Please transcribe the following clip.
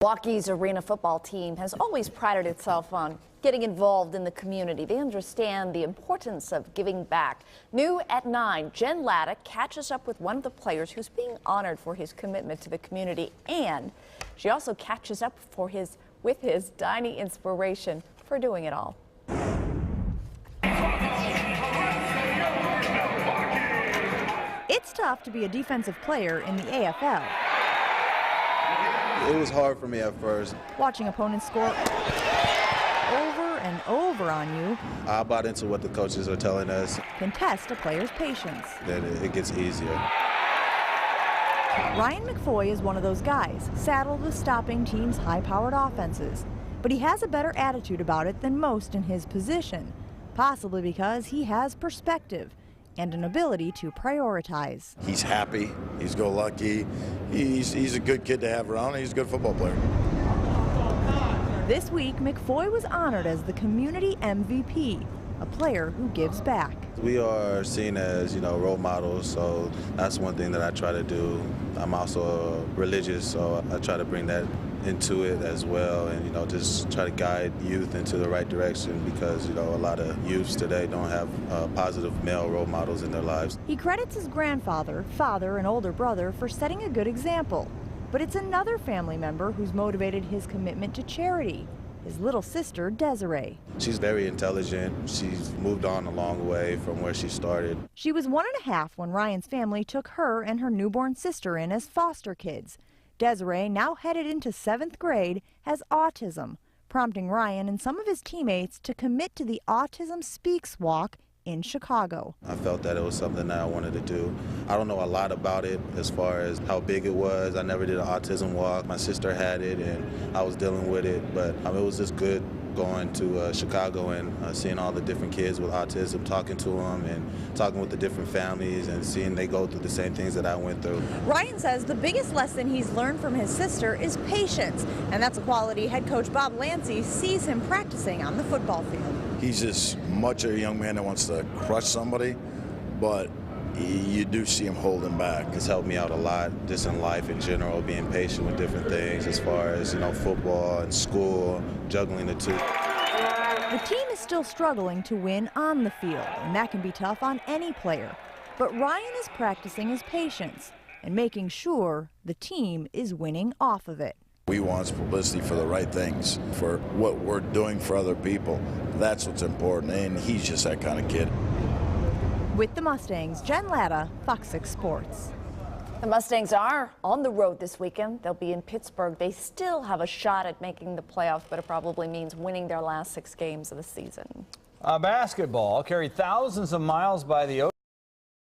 Milwaukee's arena football team has always prided itself on getting involved in the community. They understand the importance of giving back. New at 9, Jen Latta catches up with one of the players who's being honored for his commitment to the community, and she also catches up with his tiny inspiration for doing it all. It's tough to be a defensive player in the AFL. It was hard for me at first. Watching opponents score over and over on you. I bought into what the coaches are telling us. Can test a player's patience. Then it gets easier. Ryan McFoy is one of those guys, saddled with stopping teams' high-powered offenses. But he has a better attitude about it than most in his position, possibly because he has perspective and an ability to prioritize. He's happy, he's go-lucky, he's a good kid to have around, and he's a good football player. This week, McFoy was honored as the community MVP, a player who gives back. We are seen as, role models, so that's one thing that I try to do. I'm also religious, so I try to bring that into it as well, and just try to guide youth into the right direction, because a lot of youths today don't have positive male role models in their lives. He credits his grandfather, father, and older brother for setting a good example, but it's another family member who's motivated his commitment to charity. His little sister, Desiree. She's very intelligent. She's moved on a long way from where she started. She was 1.5 when Ryan's family took her and her newborn sister in as foster kids. Desiree, now headed into 7th grade, has autism, prompting Ryan and some of his teammates to commit to the Autism Speaks walk in Chicago. I felt that it was something that I wanted to do. I don't know a lot about it as far as how big it was. I never did an autism walk. My sister had it and I was dealing with it, but it was just good going to Chicago and seeing all the different kids with autism, talking to them and talking with the different families and seeing they go through the same things that I went through. Ryan says the biggest lesson he's learned from his sister is patience, and that's a quality head coach Bob Lancey sees him practicing on the football field. He's as much a young man that wants to crush somebody, but you do see him holding back. It's helped me out a lot, just in life in general, being patient with different things as far as, football and school, juggling the two. The team is still struggling to win on the field, and that can be tough on any player. But Ryan is practicing his patience and making sure the team is winning off of it. We want publicity for the right things, for what we're doing for other people. That's what's important, and he's just that kind of kid. With the Mustangs, Jen Latta, Fox 6 Sports. The Mustangs are on the road this weekend. They'll be in Pittsburgh. They still have a shot at making the playoffs, but it probably means winning their last 6 games of the season. Basketball carried thousands of miles by the ocean.